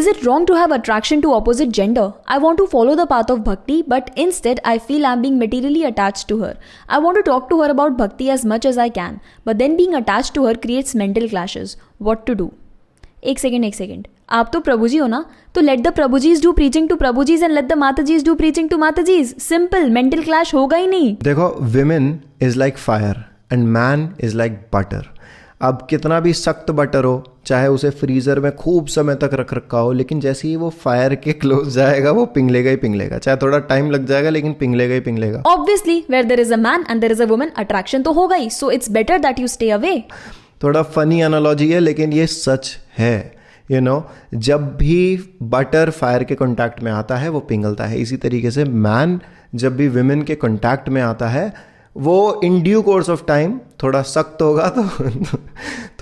Is it wrong to have attraction to opposite gender? I want to follow the path of bhakti, but instead I feel I'm being materially attached to her. I want to talk to her about bhakti as much as I can, but then being attached to her creates mental clashes. What to do? एक second, आप तो प्रभु जी हो ना, तो let the Prabhujis do preaching to Prabhujis and let the Matajis do preaching to Matajis. Simple, mental clash होगा ही नहीं. देखो, women is like fire and man is like butter. अब कितना भी सख्त बटर हो, चाहे उसे फ्रीजर में खूब समय तक रख रखा हो, लेकिन जैसे ही वो फायर के क्लोज जाएगा वो पिघलेगा ही पिघलेगा. चाहे थोड़ा टाइम लग जाएगा लेकिन पिघलेगा ही पिघलेगा. Obviously where there is a man and there is a woman, attraction तो होगा ही. So it's better that you stay away. थोड़ा फनी एनालॉजी है लेकिन ये सच है. यू नो, जब भी बटर फायर के कांटेक्ट में आता है वो पिघलता है. इसी तरीके से मैन जब भी विमेन के कांटेक्ट में आता है वो in due course of time थोड़ा सख्त होगा तो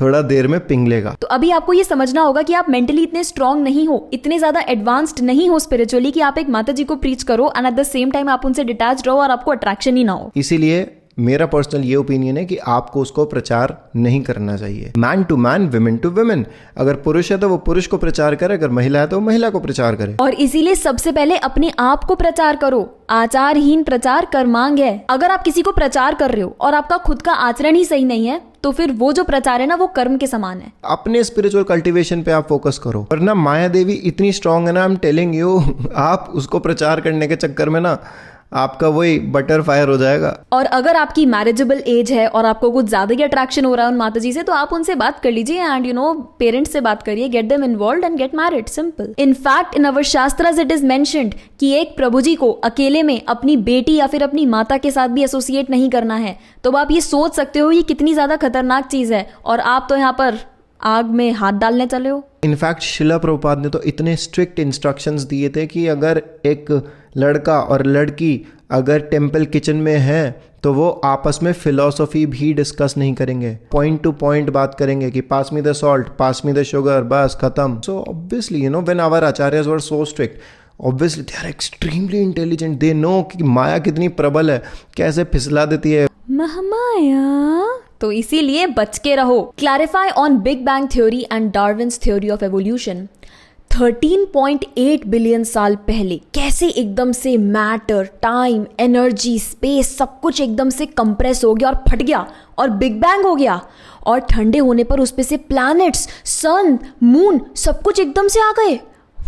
थोड़ा देर में पिघलेगा. तो अभी आपको ये समझना होगा कि आप मेंटली इतने स्ट्रांग नहीं हो, इतने ज्यादा एडवांस्ड नहीं हो स्पिरिचुअली कि आप एक माता जी को प्रीच करो and at the same time आप उनसे डिटैच रहो और आपको अट्रैक्शन ही ना हो. इसीलिए मेरा पर्सनल ये ओपिनियन है कि आपको उसको प्रचार नहीं करना चाहिए. Man to man, women to women. अगर पुरुष है तो वो पुरुष को प्रचार करे, अगर महिला है तो वो महिला को प्रचार करे. और इसीलिए सबसे पहले अपने आप को प्रचार करो. आचारहीन प्रचार कर्मांग है. अगर आप किसी को प्रचार कर रहे हो और आपका खुद का आचरण ही सही नहीं है तो फिर वो जो प्रचार है ना वो कर्म के समान है. अपने स्पिरिचुअल कल्टीवेशन पे आप फोकस करो. वरना माया देवी इतनी स्ट्रांग है ना, आई एम टेलिंग यू, आप उसको प्रचार करने के चक्कर में ना आपका वही बटर फायर हो जाएगा. और अगर आपकी मैरिजेबल एज है और आपको कुछ ज्यादा ही अट्रैक्शन हो रहा है उन माताजी से, तो आप उनसे बात कर लीजिए एंड यू नो पेरेंट्स से बात करिए, get them involved and get married. Simple. In fact in our shastras it is mentioned कि एक प्रभु जी को अकेले में अपनी बेटी या फिर अपनी माता के साथ भी एसोसिएट नहीं करना है. तो आप ये सोच सकते हो ये कितनी ज्यादा खतरनाक चीज है, और आप तो यहाँ पर आग में हाथ डालने चले हो. इनफैक्ट शिला प्रभुपाद ने तो इतने स्ट्रिक्ट इंस्ट्रक्शंस दिए थे कि अगर एक लड़का और लड़की अगर टेम्पल किचन में है तो वो आपस में फिलॉसफी भी डिस्कस नहीं करेंगे. पॉइंट टू पॉइंट बात करेंगे कि pass me the salt, pass me the sugar, बस खत्म. So obviously you know when our Acharyas were so strict, obviously they are extremely intelligent. They know कि माया कितनी प्रबल है, कैसे फिसला देती है महामाया. तो इसीलिए बच के रहो. Clarify on big bang theory and Darwin's theory of evolution. 13.8 billion साल पहले कैसे एकदम से मैटर, टाइम, एनर्जी, स्पेस सब कुछ एकदम से कंप्रेस हो गया और फट गया और बिग बैंग हो गया, और ठंडे होने पर उस पे से प्लैनेट्स, सन, मून सब कुछ एकदम से आ गए.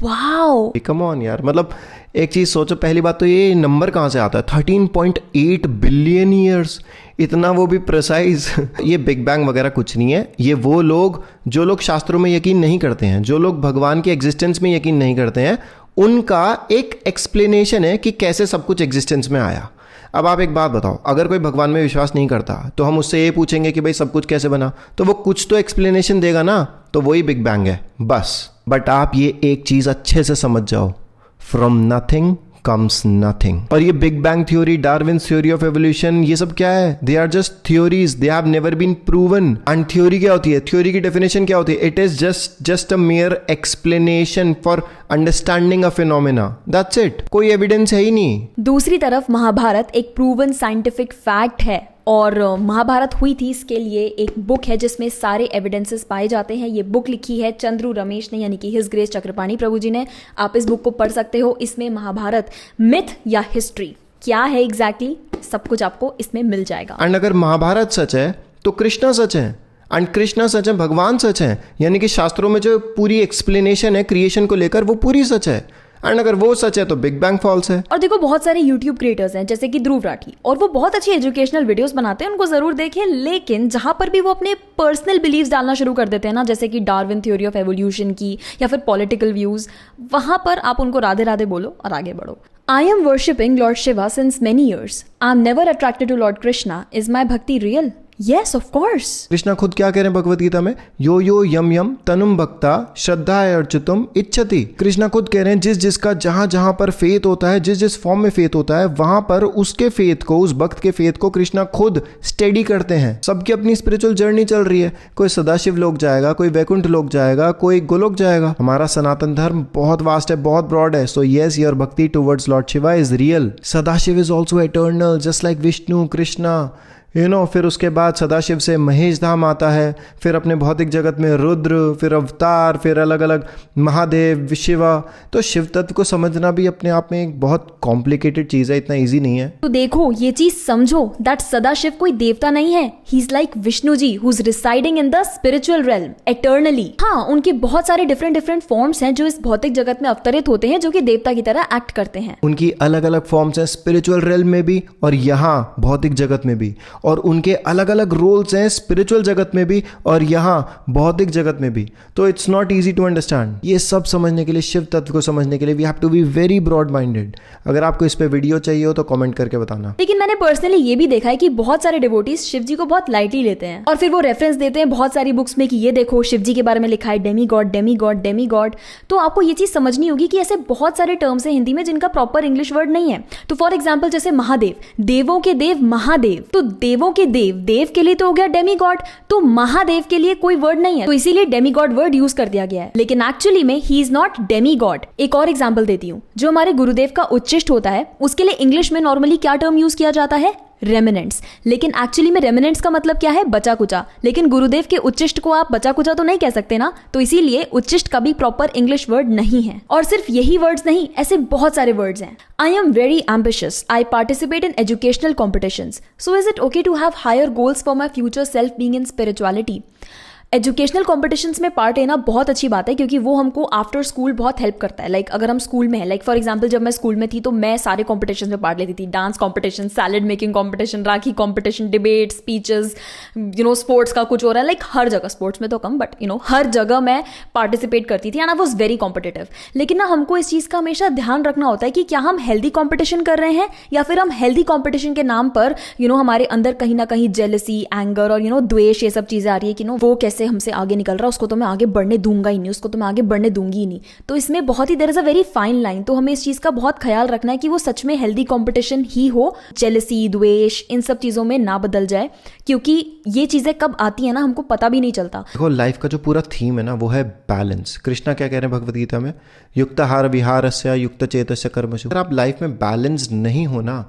वाओ, कम ऑन यार. मतलब एक चीज सोचो, पहली बात तो ये नंबर कहाँ से आता है 13.8 बिलियन ईयर्स, इतना वो भी प्रिसाइज. ये बिग बैंग वगैरह कुछ नहीं है. ये वो लोग जो लोग शास्त्रों में यकीन नहीं करते हैं, जो लोग भगवान के एग्जिस्टेंस में यकीन नहीं करते हैं, उनका एक एक्सप्लेनेशन है कि कैसे सब कुछ एग्जिस्टेंस में आया. अब आप एक बात बताओ, अगर कोई भगवान में विश्वास नहीं करता तो हम उससे ये पूछेंगे कि भाई सब कुछ कैसे बना, तो वो कुछ तो एक्सप्लेनेशन देगा ना, तो वही बिग बैंग है बस. बट आप ये एक चीज अच्छे से समझ जाओ, फ्रॉम नथिंग कम्स नथिंग. और ये big bang theory, Darwin's theory of evolution, ये सब क्या है? They are just theories, they have never been proven. And theory क्या होती है? थ्योरी की डेफिनेशन क्या होती है? It is just a mere explanation for understanding a phenomena, that's it. कोई एविडेंस है ही नहीं. दूसरी तरफ महाभारत एक प्रूवन साइंटिफिक फैक्ट है, और महाभारत हुई थी इसके लिए एक बुक है जिसमें सारे एविडेंसेस पाए जाते हैं. ये बुक लिखी है चंद्रू रमेश ने, यानी कि हिज ग्रेस चक्रपाणी प्रभु जी ने. आप इस बुक को पढ़ सकते हो. इसमें महाभारत मिथ या हिस्ट्री क्या है एग्जैक्टली सब कुछ आपको इसमें मिल जाएगा. एंड अगर महाभारत सच है तो कृष्णा सच है, एंड कृष्णा सच है, भगवान सच है. यानी कि शास्त्रों में जो पूरी एक्सप्लेनेशन है क्रिएशन को लेकर वो पूरी सच है. एंड अगर वो सच है तो बिग बैंग फॉल्स है. और देखो बहुत सारे यूट्यूब क्रिएटर्स हैं जैसे कि ध्रुव राठी, और वो बहुत अच्छी एजुकेशनल वीडियोस बनाते हैं, उनको जरूर देखें. लेकिन जहां पर भी वो अपने पर्सनल बिलीव्स डालना शुरू कर देते हैं ना, जैसे कि डार्विन थ्योरी ऑफ एवोल्यूशन की या फिर पॉलिटिकल व्यूज, वहां पर आप उनको राधे राधे बोलो और आगे बढ़ो. I am worshipping Lord Shiva since many years. I am never attracted to Lord Krishna. Is my bhakti real? Yes, of course. Krishna खुद क्या कह रहे हैं भगवत गीता में? यो यो यम यम तनुम भक्ता श्रद्धा अर्चितुम इच्छति. कृष्णा खुद कह रहे हैं जिस जिसका जहां जहां पर फेथ होता है, जिस जिस फॉर्म में फेथ होता है, वहां पर उसके फेथ को, उस भक्त के फेथ को कृष्णा खुद स्टडी करते हैं. सबकी अपनी स्पिरिचुअल जर्नी चल रही है. कोई सदाशिव लोक जाएगा, कोई वैकुंठ लोक जाएगा, कोई गोलोक जाएगा. हमारा सनातन धर्म बहुत वास्ट है, बहुत ब्रॉड है. सो यस, योर भक्ति towards Lord Shiva is real. Sadashiv is also eternal, just like Vishnu, Krishna. फिर उसके बाद सदाशिव से महेश धाम आता है, फिर अपने भौतिक जगत में रुद्र, फिर अवतार, फिर अलग अलग महादेव, शिवा। तो शिव तत्व को समझना भी अपने आप में एक बहुत कॉम्प्लिकेटेड चीज़ है, इतना ईजी नहीं है। तो देखो ये चीज समझो दैट सदाशिव कोई देवता नहीं है, he is like Vishnu ji who is residing in the spiritual realm eternally. हाँ, उनके बहुत सारे डिफरेंट फॉर्म्स हैं जो इस भौतिक जगत में अवतरित होते हैं, जो कि देवता की तरह एक्ट करते हैं। उनकी अलग अलग फॉर्म्स हैं स्पिरिचुअल रेल्म में भी और यहाँ भौतिक जगत में भी, और उनके अलग अलग रोल्स हैं स्पिरिचुअल जगत में भी और यहाँ भौतिक जगत में भी। तो it's not easy to understand. ये सब समझने के लिए, शिव तत्व को समझने के लिए we have to be very broad minded. अगर आपको इस पे वीडियो चाहिए हो तो कमेंट करके बताना। लेकिन मैंने पर्सनली ये भी देखा है कि बहुत सारे डिवोटीज शिव जी को बहुत लाइटली लेते हैं और फिर वो रेफरेंस देते हैं बहुत सारी बुक्स में कि ये देखो शिव जी के बारे में लिखा है Demi God Demi God Demi God. तो आपको ये चीज समझनी होगी कि ऐसे बहुत सारे टर्म्स हैं हिंदी में जिनका प्रॉपर इंग्लिश वर्ड नहीं है। तो फॉर एग्जाम्पल जैसे महादेव, देवों के देव महादेव, तो देवों के देव देव के लिए तो हो गया डेमी गॉड, तो महादेव के लिए कोई वर्ड नहीं है, तो इसीलिए डेमी गॉड वर्ड यूज कर दिया गया है। लेकिन एक्चुअली में he is not Demi God. एक और एग्जाम्पल देती हूँ, जो हमारे गुरुदेव का उच्चिष्ट होता है उसके लिए इंग्लिश में नॉर्मली क्या टर्म यूज किया जाता है? रेमिनेंट्स। लेकिन एक्चुअली में रेमिनेंट्स का मतलब क्या है? बचा कुचा। लेकिन गुरुदेव के उच्चिष्ट को आप बचा कुचा तो नहीं कह सकते ना, तो इसीलिए उच्चिष्ट का भी प्रॉपर इंग्लिश वर्ड नहीं है। और सिर्फ यही वर्ड्स नहीं, ऐसे बहुत सारे वर्ड्स हैं। I am very ambitious, I participate in educational competitions, so is it okay to have higher goals for my future self being in spirituality. Educational competitions में पार्ट लेना बहुत अच्छी बात है, क्योंकि वो हमको आफ्टर स्कूल बहुत हेल्प करता है। लाइक अगर हम स्कूल में है, लाइक फॉर एग्जांपल जब मैं स्कूल में थी तो मैं सारे कॉम्पिटिशन्स में पार्ट लेती थी। Dance competition, salad making competition, Rakhi competition, debate, speeches, sports का कुछ हो रहा है, लाइक हर जगह, स्पोर्ट्स में तो कम बट हर जगर मैं पार्टिसिपेट करती थी and I was very competitive. लेकिन ना हमको इस चीज़ का हमेशा ध्यान रखना होता है कि क्या हम हेल्दी कॉम्पिटिशन कर रहे हैं या फिर हम हेल्दी कॉम्पिटिशन के नाम पर हमारे अंदर कहीं ना कहीं जेलसी, एंगर और द्वेष, ये सब चीज़ें आ रही है कि वो कैसे हमसे आगे निकल उसको तो मैं आगे बढ़ने दूंगा ही नहीं, उसको तो मैं आगे बढ़ने दूंगी ही नहीं। तो इसमें बहुत ही there is a very fine line. तो हमें इस चीज का बहुत ख्याल रखना है कि वो सच में हेल्दी कंपटीशन ही हो, जेलसी, द्वेष, इन सब चीजों में ना बदल जाए, क्योंकि ये चीजें कब आती है ना हमको पता भी नहीं चलता। देखो लाइफ का जो पूरा थीम है ना वो है बैलेंस। कृष्णा क्या कह रहे हैं भगवद गीता में? युक्ताहार विहारस्य युक्त चेतस्य कर्मसु। अगर आप लाइफ में बैलेंस नहीं हो ना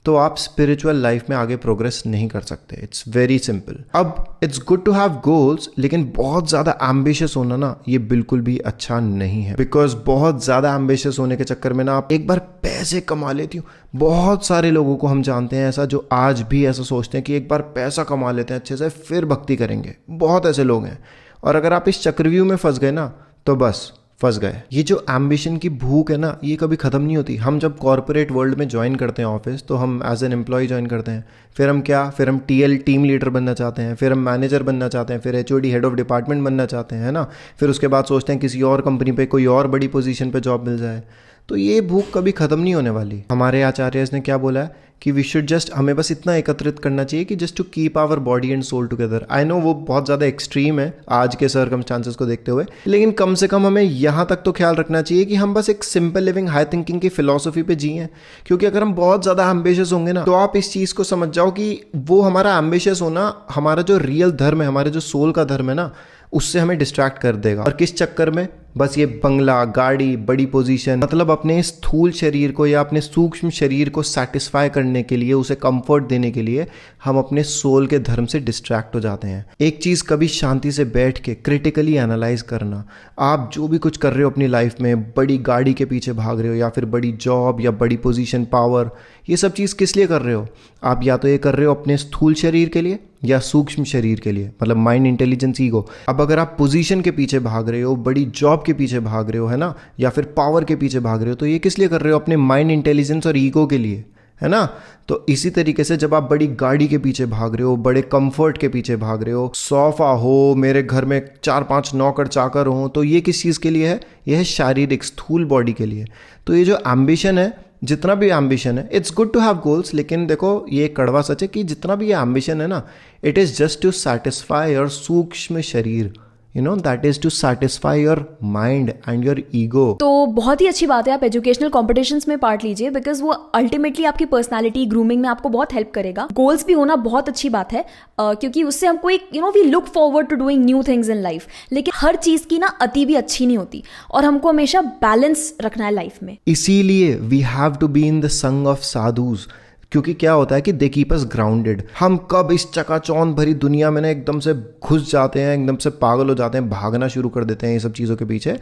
तो आप स्पिरिचुअल लाइफ में आगे प्रोग्रेस नहीं कर सकते। It's very simple. अब it's good to have goals, लेकिन बहुत ज़्यादा एम्बिशियस होना ना ये बिल्कुल भी अच्छा नहीं है, बिकॉज बहुत ज़्यादा एम्बिशियस होने के चक्कर में ना आप एक बार पैसे कमा लेती हो। बहुत सारे लोगों को हम जानते हैं ऐसा जो आज भी ऐसा सोचते हैं कि एक बार पैसा कमा लेते हैं अच्छे से फिर भक्ति करेंगे। बहुत ऐसे लोग हैं, और अगर आप इस चक्रव्यूह में फंस गए ना तो बस फंस गए। ये जो एम्बिशन की भूख है ना ये कभी ख़त्म नहीं होती। हम जब कॉर्पोरेट वर्ल्ड में ज्वाइन करते हैं ऑफिस, तो हम एज एन एम्प्लॉय ज्वाइन करते हैं, फिर हम फिर हम टीएल टीम लीडर बनना चाहते हैं, फिर हम मैनेजर बनना चाहते हैं, फिर एचओडी हेड ऑफ डिपार्टमेंट बनना चाहते हैं, है ना। फिर उसके बाद सोचते हैं किसी और कंपनी पे कोई और बड़ी पोजीशन पे जॉब मिल जाए। तो ये भूख कभी ख़त्म नहीं होने वाली। हमारे आचार्य ने क्या बोला है कि वी शुड जस्ट, हमें बस इतना एकत्रित करना चाहिए कि just to keep our body and soul together. I know वो बहुत ज़्यादा एक्सट्रीम है आज के सर्कमस्टांसेस को देखते हुए, लेकिन कम से कम हमें यहाँ तक तो ख्याल रखना चाहिए कि हम बस एक सिंपल लिविंग हाई थिंकिंग की फिलॉसफी पे जिए। क्योंकि अगर हम बहुत ज़्यादा एम्बिशियस होंगे ना तो आप इस चीज़ को समझ जाओ कि वो हमारा एम्बिशियस होना हमारा जो रियल धर्म है, हमारे जो सोल का धर्म है ना, उससे हमें डिस्ट्रैक्ट कर देगा। और किस चक्कर में? बस ये बंगला, गाड़ी, बड़ी पोजीशन, मतलब अपने स्थूल शरीर को या अपने सूक्ष्म शरीर को सेटिस्फाई करने के लिए, उसे कंफर्ट देने के लिए हम अपने सोल के धर्म से डिस्ट्रैक्ट हो जाते हैं। एक चीज़ कभी शांति से बैठ के क्रिटिकली एनालाइज करना। आप जो भी कुछ कर रहे हो अपनी लाइफ में, बड़ी गाड़ी के पीछे भाग रहे हो या फिर बड़ी जॉब या बड़ी पोजीशन, पावर, ये सब चीज़ किस लिए कर रहे हो? आप या तो ये कर रहे हो अपने स्थूल शरीर के लिए या सूक्ष्म शरीर के लिए, मतलब माइंड, इंटेलिजेंस, ईगो। अब अगर आप पोजीशन के पीछे भाग रहे हो, बड़ी जॉब के पीछे भाग रहे हो, है ना, या फिर पावर के पीछे भाग रहे हो, तो ये किस लिए कर रहे हो? अपने माइंड, इंटेलिजेंस और ईगो के लिए, है ना। तो इसी तरीके से जब आप बड़ी गाड़ी के पीछे भाग रहे हो, बड़े कंफर्ट के पीछे भाग रहे हो, सोफा हो, मेरे घर में 4-5 नौकर चाकर हो, तो ये किस चीज़ के लिए है? यह है शारीरिक स्थूल बॉडी के लिए। तो ये जो एम्बिशन है, जितना भी एम्बिशन है, it's good to have goals, लेकिन देखो ये कड़वा सच है कि जितना भी ये एम्बिशन है ना, it is just to satisfy your सूक्ष्म शरीर, that is to satisfy your mind and your ego. तो बहुत ही अच्छी बात है आप एजुकेशनल कॉम्पिटिशन्स में पार्ट लीजिए, बिकॉज वो अल्टीमेटली आपकी पर्सनालिटी ग्रूमिंग में आपको बहुत हेल्प करेगा। गोल्स भी होना बहुत अच्छी बात है, क्योंकि उससे हमको एक we look forward to doing new things in life. लेकिन हर चीज की ना अति भी अच्छी नहीं होती, और हमको हमेशा बैलेंस रखना है लाइफ में। इसीलिए we have to be in the संग ऑफ साधुज। क्योंकि क्या होता है कि दे कीप अस ग्राउंडेड। हम कब इस चकाचौंध भरी दुनिया में ना एकदम से घुस जाते हैं, एकदम से पागल हो जाते हैं, भागना शुरू कर देते हैं ये सब चीज़ों के पीछे,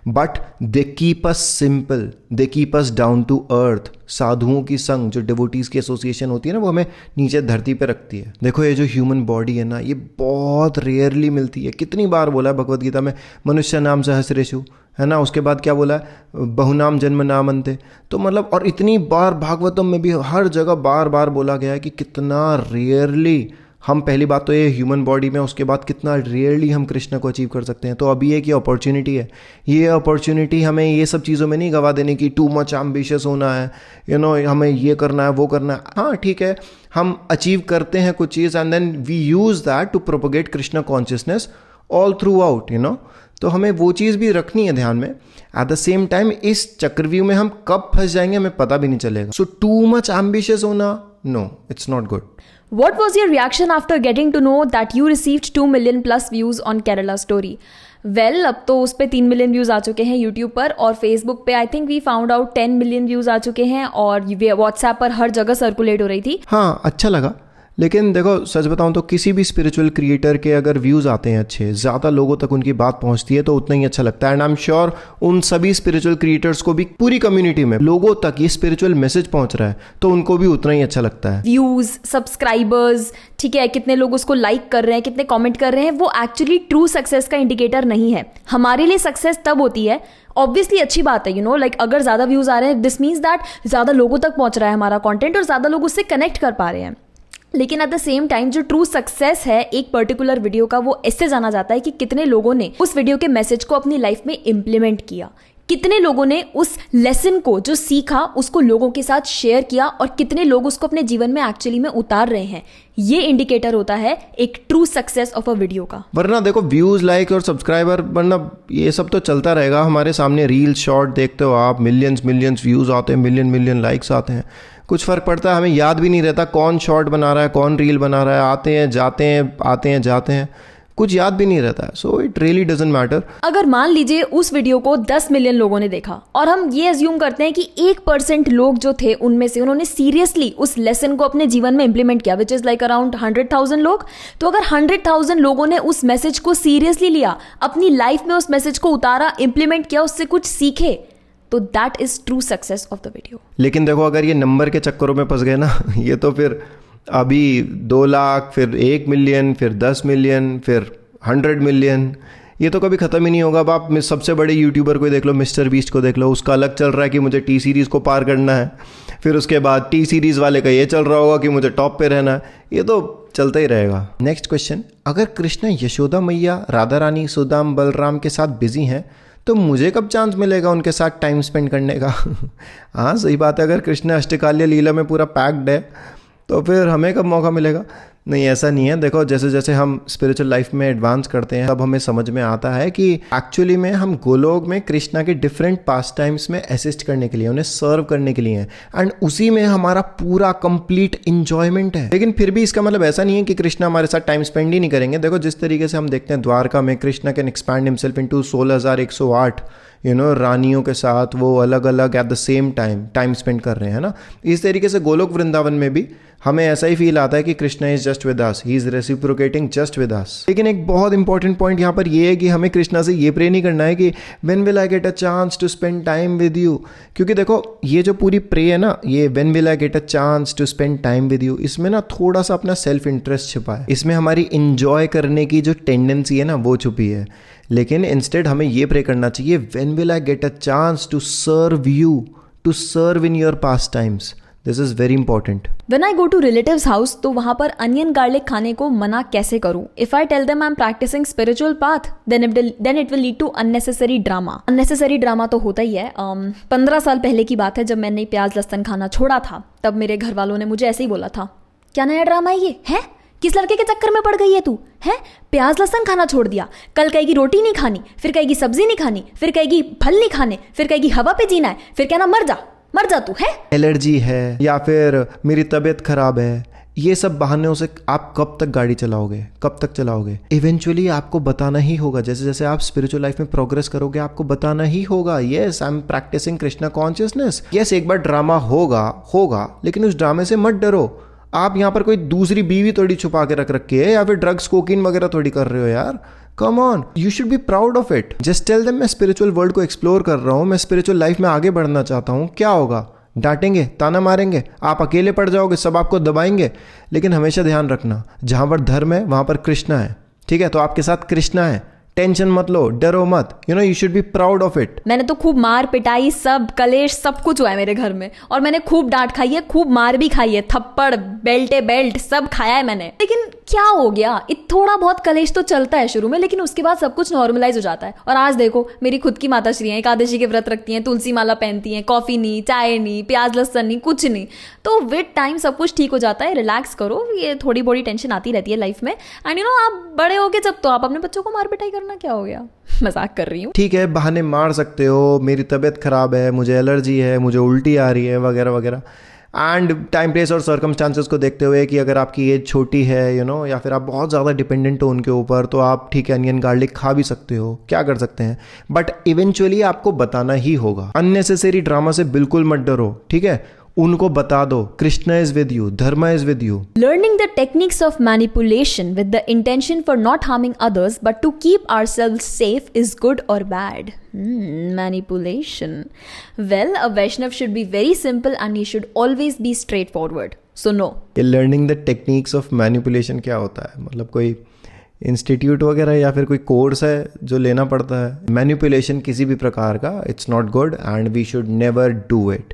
but they keep us simple, they keep us down to earth. साधुओं की संग, जो डिवोटीज की एसोसिएशन होती है ना, वो हमें नीचे धरती पे रखती है। देखो ये जो ह्यूमन बॉडी है ना, ये बहुत रेयरली मिलती है। कितनी बार बोला है भगवद गीता में, मनुष्य नाम सहस्रेषु, है ना। उसके बाद क्या बोला है, बहुनाम जन्म नामन्ते। तो मतलब, और इतनी बार भागवतम में भी हर जगह बार बार बोला गया है कि कितना रेयरली हम, पहली बात तो ये ह्यूमन बॉडी में, उसके बाद कितना रेयरली हम कृष्ण को अचीव कर सकते हैं। तो अभी एक ये अपॉर्चुनिटी है, ये अपॉर्चुनिटी हमें ये सब चीज़ों में नहीं गवा देने की, टू मच एम्बिशियस होना है, हमें ये करना है वो करना है। हाँ ठीक है, हम अचीव करते हैं कुछ चीज़ and then we use that to propagate Krishna consciousness all throughout, तो हमें वो चीज़ भी रखनी है ध्यान में। एट द सेम टाइम इस चक्रव्यूह में हम कब फंस जाएंगे हमें पता भी नहीं चलेगा। सो टू मच एम्बिशियस होना, no, it's not good. What was your reaction after getting to know that you received 2 million plus views on Kerala story? Well, अब तो उस पे 3 मिलियन व्यूज़ आ चुके हैं यूट्यूब पर, और फेसबुक पे I think we found out 10 million views आ चुके हैं, और व्हाट्सएप पर हर जगह सर्कुलेट हो रही थी। हाँ, अच्छा लगा। लेकिन देखो सच बताऊं तो किसी भी स्पिरिचुअल क्रिएटर के अगर व्यूज़ आते हैं अच्छे, ज़्यादा लोगों तक उनकी बात पहुंचती है, तो उतना ही अच्छा लगता है। एंड आई एम श्योर उन सभी स्पिरिचुअल क्रिएटर्स को भी, पूरी कम्युनिटी में लोगों तक ये स्पिरिचुअल मैसेज पहुंच रहा है, तो उनको भी उतना ही अच्छा लगता है। व्यूज़, सब्सक्राइबर्स, ठीक है, कितने लोग उसको लाइक कर रहे हैं, कितने कमेंट कर रहे हैं, वो एक्चुअली ट्रू सक्सेस का इंडिकेटर नहीं है। हमारे लिए सक्सेस तब होती है, ऑब्वियसली अच्छी बात है, लाइक अगर ज़्यादा व्यूज़ आ रहे हैं, दिस मीन्स दैट ज़्यादा लोगों तक पहुंच रहा है हमारा कॉन्टेंट और ज़्यादा लोग उससे कनेक्ट कर पा रहे हैं। लेकिन एट द सेम टाइम जो ट्रू सक्सेस है एक पर्टिकुलर वीडियो का, वो इससे जाना जाता है कि कितने लोगों ने उस वीडियो के मैसेज को अपनी लाइफ में इम्प्लीमेंट किया, कितने लोगों ने उस लेसन को जो सीखा उसको लोगों के साथ शेयर किया, और कितने लोग उसको अपने जीवन में एक्चुअली में उतार रहे हैं। ये इंडिकेटर होता है एक true success of a video का। वरना देखो व्यूज, लाइक और सब्सक्राइबर, वरना ये सब तो चलता रहेगा। हमारे सामने रील, शॉर्ट देखते हो आप, मिलियंस व्यूज आते हैं, मिलियन लाइक्स आते हैं, कुछ फ़र्क पड़ता है, हमें याद भी नहीं रहता कौन शॉर्ट बना रहा है, कौन रील बना रहा है, आते हैं जाते हैं, आते हैं जाते हैं, कुछ याद भी नहीं रहता है। So it really doesn't matter. अगर मान लीजिए उस वीडियो को 10 मिलियन लोगों ने देखा, और हम ये अज्यूम करते हैं कि 1% लोग जो थे उनमें से उन्होंने सीरियसली उस लेसन को अपने जीवन में इंप्लीमेंट किया, विच इज लाइक अराउंड 100,000 लोग। तो अगर 100,000 लोगों ने उस मैसेज को सीरियसली लिया, अपनी लाइफ में उस मैसेज को उतारा, इंप्लीमेंट किया, उससे कुछ सीखे, तो that is true success of the video. लेकिन देखो अगर ये नंबर के चक्करों में फंस गए ना, ये तो फिर अभी 2 लाख, फिर 1 मिलियन, फिर 10 मिलियन, फिर 100 मिलियन, ये तो कभी ख़त्म ही नहीं होगा। अब आप सबसे बड़े यूट्यूबर को देख लो, मिस्टर बीस्ट को देख लो, उसका अलग चल रहा है कि मुझे टी सीरीज़ को पार करना है, फिर उसके बाद टी सीरीज़ वाले का ये चल रहा होगा कि मुझे टॉप पे रहना है। ये तो चलता ही रहेगा। नेक्स्ट क्वेश्चन, अगर कृष्ण यशोदा मैया, राधा रानी, सुदाम, बलराम के साथ बिजी हैं, तो मुझे कब चांस मिलेगा उनके साथ टाइम स्पेंड करने का? हाँ सही बात है, अगर कृष्ण अष्टकाल्य लीला में पूरा पैक्ड है तो फिर हमें कब मौका मिलेगा? नहीं, ऐसा नहीं है। देखो जैसे जैसे हम स्पिरिचुअल लाइफ में एडवांस करते हैं, तब हमें समझ में आता है कि एक्चुअली में हम गोलोक में कृष्णा के डिफरेंट पास टाइम्स में असिस्ट करने के लिए, उन्हें सर्व करने के लिए हैं, एंड उसी में हमारा पूरा कंप्लीट इंजॉयमेंट है। लेकिन फिर भी इसका मतलब ऐसा नहीं है कि कृष्णा हमारे साथ टाइम स्पेंड ही नहीं करेंगे। देखो जिस तरीके से हम देखते हैं द्वारका में Krishna can expand himself into 16,108 रानियों के साथ वो अलग अलग at the same time spend कर रहे हैं ना। इस तरीके से गोलोक वृंदावन में भी हमें ऐसा ही फील आता है कि Krishna is just with us, he is reciprocating just with us. लेकिन एक बहुत इंपॉर्टेंट पॉइंट यहाँ पर ये है कि हमें कृष्णा से ये प्रे नहीं करना है कि when will I get a chance to spend time with you, क्योंकि देखो ये जो पूरी प्रे है ना, ये when will I get a chance to spend time with you, इसमें ना थोड़ा सा अपना सेल्फ इंटरेस्ट छिपा है, इसमें हमारी इंजॉय करने की जो टेंडेंसी है ना वो छुपी है। लेकिन इंस्टेड हमें ये प्रे करना चाहिए, when will I get a chance to serve you, to serve in your past times. This is very important. When I go to relatives house, तो वहाँ पर अनियन गार्लिक खाने को मना कैसे करूँ? If I tell them I'm practicing spiritual path, then it will lead to unnecessary drama. Unnecessary drama तो होता ही है। 15 साल पहले की बात है, जब मैंने प्याज लहसुन खाना छोड़ा था, तब मेरे घर वालों ने मुझे ऐसे ही बोला था, क्या नया ड्रामा है ये? है किस लड़के के चक्कर में पड़ गई है तू? है प्याज लहसुन खाना छोड़ दिया, कल कहेगी रोटी नहीं खानी, फिर कहेगी सब्जी नहीं खानी, फिर कहेगी फल नहीं खाने, फिर कहेगी हवा पे जीना है, फिर कहना मर जा तू। है एलर्जी है, या फिर मेरी तबीयत खराब है, ये सब बहानों से आप कब तक गाड़ी चलाओगे, कब तक चलाओगे? इवेंचुअली आपको बताना ही होगा, जैसे जैसे आप स्पिरिचुअल लाइफ में प्रोग्रेस करोगे आपको बताना ही होगा, yes I am practising Krishna consciousness. Yes, एक बार ड्रामा होगा, लेकिन उस ड्रामे से मत डरो। आप यहाँ पर कोई दूसरी बीवी थोड़ी छुपा के रख रखी है या फिर ड्रग्स कोकीन वगैरह थोड़ी कर रहे हो यार। Come on, you should be proud of it. Just tell them मैं स्पिरिचुअल वर्ल्ड को एक्सप्लोर कर रहा हूँ, मैं स्पिरिचुअल लाइफ में आगे बढ़ना चाहता हूँ। क्या होगा? डांटेंगे, ताना मारेंगे, आप अकेले पड़ जाओगे, सब आपको दबाएंगे। लेकिन हमेशा ध्यान रखना, जहां पर धर्म है वहां पर कृष्णा है, ठीक है? तो आपके साथ कृष्णा है, टेंशन मत लो, डरो मत, you should be proud of it. मैंने तो खूब मार पिटाई, सब कलेश, सब कुछ हुआ है मेरे घर में, और मैंने खूब डांट खाई है, खूब मार भी खाई है, थप्पड़, बेल्ट सब खाया है मैंने। लेकिन क्या हो गया, थोड़ा बहुत कलेश तो चलता है शुरू में, लेकिन उसके बाद सब कुछ नॉर्मलाइज हो जाता है। और आज देखो, मेरी खुद की माताश्री हैं, एकादशी के व्रत रखती हैं, तुलसी माला पहनती हैं, कॉफी नहीं, चाय नहीं, प्याज लहसुन नहीं, कुछ नहीं। तो विद टाइम सब कुछ ठीक हो जाता है। रिलैक्स करो, ये थोड़ी बड़ी टेंशन आती रहती है लाइफ में। एंड आप बड़े हो गए जब, तो आप अपने बच्चों को मार पिटाई करना क्या हो गया? मजाक कर रही हूँ। ठीक है, बहाने मार सकते हो, मेरी तबीयत खराब है, मुझे एलर्जी है, मुझे उल्टी आ रही है वगैरह वगैरह। एंड टाइम प्लेस और सर्कमस्टांसेस को देखते हुए कि अगर आपकी एज छोटी है या फिर आप बहुत ज़्यादा डिपेंडेंट हो उनके ऊपर, तो आप ठीक है अनियन गार्लिक खा भी सकते हो, क्या कर सकते हैं। बट इवेंचुअली आपको बताना ही होगा। अननेसेसरी ड्रामा से बिल्कुल मत डरो, ठीक है? उनको बता दो Krishna is with you, Dharma is with you. Learning the techniques of manipulation with the intention for not harming others but to keep ourselves safe is good or bad? Manipulation. Well, a Vaishnav should be very simple and he should always be straightforward. So no. ये learning the techniques of manipulation क्या होता है? मतलब कोई institute वगैरह या फिर कोई कोर्स है जो लेना पड़ता है? मैनिपुलेशन किसी भी प्रकार का, it's not good and we should never do it.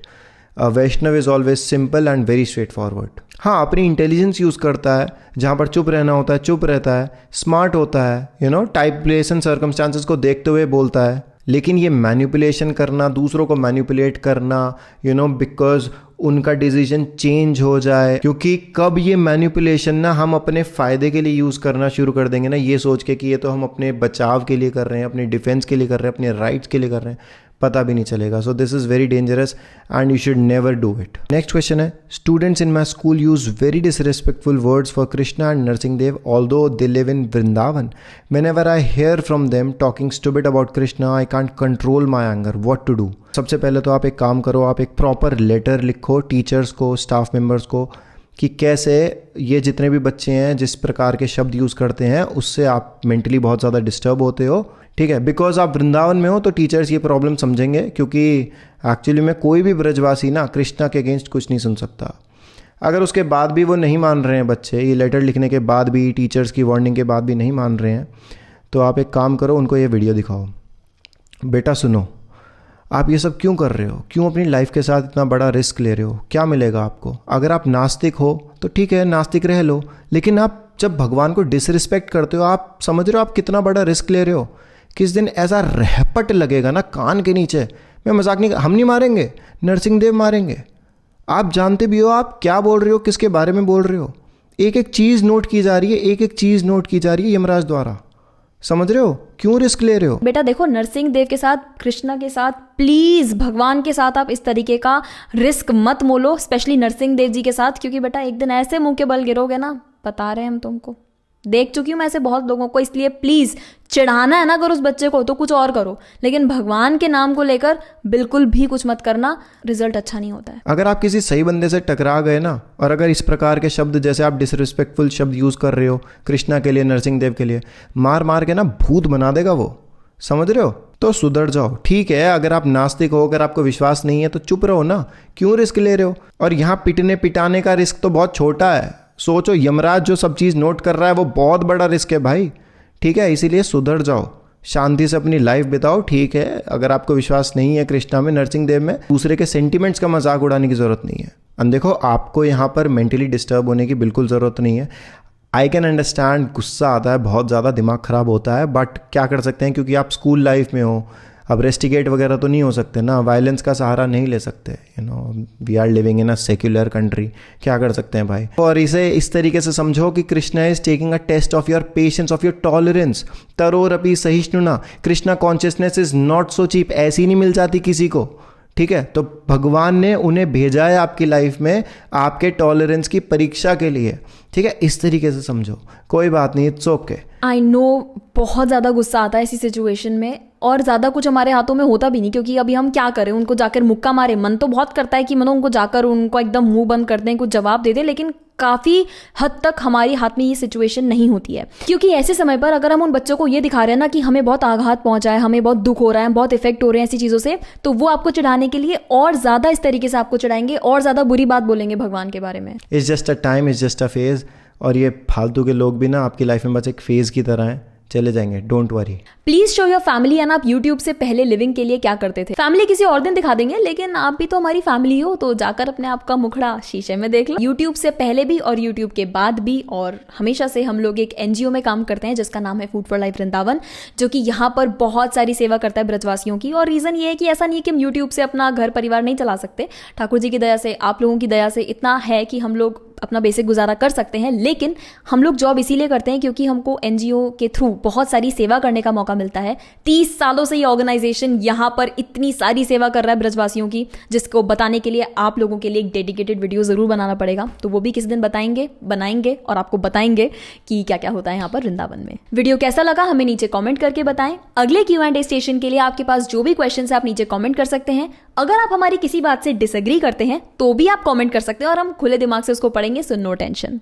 Vaishnav is always simple and very straightforward. हाँ, अपनी इंटेलिजेंस यूज़ करता है, जहाँ पर चुप रहना होता है चुप रहता है, स्मार्ट होता है, टाइप प्लेस एंड सर्कमस्टांसेस को देखते हुए बोलता है। लेकिन ये मैनिपुलेशन करना, दूसरों को मैनिपुलेट करना, बिकॉज उनका डिसीजन चेंज हो जाए, क्योंकि कब ये मैनिपुलेशन ना हम अपने फ़ायदे के लिए यूज़ करना शुरू कर देंगे ना, ये सोच के कि ये तो हम अपने बचाव के लिए कर रहे हैं, अपने डिफेंस के लिए कर रहे हैं, अपने राइट्स के लिए कर रहे हैं, पता भी नहीं चलेगा। So this is very dangerous and you should never do it. Next question है, students in my school use very disrespectful words for Krishna and Narasimhadev although they live in Vrindavan. Whenever I hear from them talking stupid about Krishna I can't control my anger, what to do. सबसे पहले तो आप एक काम करो, आप एक प्रॉपर लेटर लिखो टीचर्स को, स्टाफ मेंबर्स को, कि कैसे ये जितने भी बच्चे हैं जिस प्रकार के शब्द यूज़ करते हैं उससे आप मेंटली बहुत ज़्यादा डिस्टर्ब होते हो, ठीक है? बिकॉज आप वृंदावन में हो तो टीचर्स ये प्रॉब्लम समझेंगे, क्योंकि एक्चुअली में कोई भी ब्रजवासी ना कृष्णा के अगेंस्ट कुछ नहीं सुन सकता। अगर उसके बाद भी वो नहीं मान रहे हैं बच्चे, ये लेटर लिखने के बाद भी, टीचर्स की वार्निंग के बाद भी नहीं मान रहे हैं, तो आप एक काम करो, उनको ये वीडियो दिखाओ, बेटा सुनो, आप ये सब क्यों कर रहे हो, क्यों अपनी लाइफ के साथ इतना बड़ा रिस्क ले रहे हो, क्या मिलेगा आपको? अगर आप नास्तिक हो तो ठीक है, नास्तिक रह लो, लेकिन आप जब भगवान को डिसरिस्पेक्ट करते हो, आप समझ रहे हो आप कितना बड़ा रिस्क ले रहे हो? किस दिन ऐसा रहपट लगेगा ना कान के नीचे, मैं मजाक नहीं, हम नहीं मारेंगे, नरसिंहदेव मारेंगे। आप जानते भी हो आप क्या बोल रहे हो, किसके बारे में बोल रहे हो। एक एक चीज़ नोट की जा रही है, एक एक चीज़ नोट की जा रही है यमराज द्वारा, समझ रहे हो? क्यों रिस्क ले रहे हो? बेटा देखो, नरसिंह देव के साथ, कृष्णा के साथ, प्लीज भगवान के साथ आप इस तरीके का रिस्क मत मोलो, स्पेशली नरसिंह देव जी के साथ, क्योंकि बेटा एक दिन ऐसे मुंह के बल गिरोगे ना, बता रहे हैं हम तुमको, देख चुकी हूं मैं ऐसे बहुत लोगों को। इसलिए प्लीज, चिढ़ाना है ना अगर उस बच्चे को तो कुछ और करो, लेकिन भगवान के नाम को लेकर बिल्कुल भी कुछ मत करना, रिजल्ट अच्छा नहीं होता है। अगर आप किसी सही बंदे से टकरा गए ना, और अगर इस प्रकार के शब्द, जैसे आप डिसरिस्पेक्टफुल शब्द यूज कर रहे हो कृष्णा के लिए, नरसिंहदेव के लिए, मार मार के ना भूत बना देगा वो, समझ रहे हो? तो सुधर जाओ, ठीक है? अगर आप नास्तिक हो, अगर आपको विश्वास नहीं है तो चुप रहो ना, क्यों रिस्क ले रहे हो? और यहाँ पिटने पिटाने का रिस्क तो बहुत छोटा है, सोचो यमराज जो सब चीज़ नोट कर रहा है वो बहुत बड़ा रिस्क है भाई, ठीक है? इसीलिए सुधर जाओ, शांति से अपनी लाइफ बिताओ, ठीक है? अगर आपको विश्वास नहीं है कृष्णा में, नरसिंहदेव में, दूसरे के सेंटिमेंट्स का मजाक उड़ाने की ज़रूरत नहीं है। और देखो, आपको यहाँ पर मेंटली डिस्टर्ब होने की बिल्कुल ज़रूरत नहीं है। आई कैन अंडरस्टैंड, गुस्सा आता है, बहुत ज़्यादा दिमाग ख़राब होता है, बट क्या कर सकते हैं, क्योंकि आप स्कूल लाइफ में हो, अब रेस्टिगेट वगैरह तो नहीं हो सकते ना, वायलेंस का सहारा नहीं ले सकते, we are living in a secular country, क्या कर सकते हैं भाई? और इसे इस तरीके से समझो कि Krishna is taking a test of your patience, of your tolerance, तरोरपि सहिष्णुना। Krishna consciousness is not so cheap, ऐसी नहीं मिल जाती किसी को, ठीक है, तो भगवान ने उन्हें भेजा है आपकी लाइफ में आपके टॉलरेंस की परीक्षा के लिए, ठीक है, इस तरीके से समझो, कोई बात नहीं, इट्स ओके। आई नो बहुत ज़्यादा गुस्सा आता है ऐसी सिचुएशन में, और ज़्यादा कुछ हमारे हाथों में होता भी नहीं, क्योंकि अभी हम क्या करें, उनको जाकर मुक्का मारे। मन तो बहुत करता है कि मतलब उनको जाकर उनको एकदम मुंह बंद कर दें, कुछ जवाब दे दें, लेकिन काफ़ी हद तक हमारी हाथ में ये सिचुएशन नहीं होती है। क्योंकि ऐसे समय पर अगर हम उन बच्चों को ये दिखा रहे हैं ना कि हमें बहुत आघात पहुंचा है, हमें बहुत दुख हो रहा है, बहुत इफेक्ट हो रहे हैं ऐसी चीज़ों से, तो वो आपको चिढ़ाने के लिए और ज़्यादा इस तरीके से आपको चिढ़ाएंगे और ज़्यादा बुरी बात बोलेंगे भगवान के बारे में। It's just a time, it's just a phase. और ये फालतू के लोग भी ना आपकी लाइफ में बस एक फेज की तरह हैं, चले जाएंगे, don't worry. Please show your family and आप यूट्यूब से पहले लिविंग के लिए क्या करते थे। फैमिली किसी और दिन दिखा देंगे, लेकिन आप भी तो हमारी फैमिली हो, तो जाकर अपने आप का मुखड़ा शीशे में देख लो। यूट्यूब से पहले भी और यूट्यूब के बाद भी, और हमेशा से हम लोग एक एनजीओ में काम करते हैं जिसका नाम है फूड फॉर लाइफ वृंदावन, जो कि यहाँ पर बहुत सारी सेवा करता है ब्रजवासियों की। और रीजन ये है कि ऐसा नहीं है कि हम यूट्यूब से अपना घर परिवार नहीं चला सकते, ठाकुर जी की दया से, आप लोगों की दया से इतना है कि हम लोग अपना बेसिक गुजारा कर सकते हैं। लेकिन हम लोग जॉब इसीलिए करते हैं क्योंकि हमको एनजीओ के थ्रू बहुत सारी सेवा करने का मौका मिलता है। 30 सालों से ये ऑर्गेनाइजेशन यहाँ पर इतनी सारी सेवा कर रहा है ब्रजवासियों की, जिसको बताने के लिए आप लोगों के लिए एक डेडिकेटेड वीडियो जरूर बनाना पड़ेगा। तो वो भी किसी दिन बनाएंगे और आपको बताएंगे कि क्या क्या होता है यहाँ पर वृंदावन में। वीडियो कैसा लगा हमें नीचे कॉमेंट करके बताएं। अगले Q&A स्टेशन के लिए आपके पास जो भी क्वेश्चन है आप नीचे कॉमेंट कर सकते हैं। अगर आप हमारी किसी बात से डिसएग्री करते हैं तो भी आप कमेंट कर सकते हैं और हम खुले दिमाग से उसको पढ़ेंगे, सो नो टेंशन।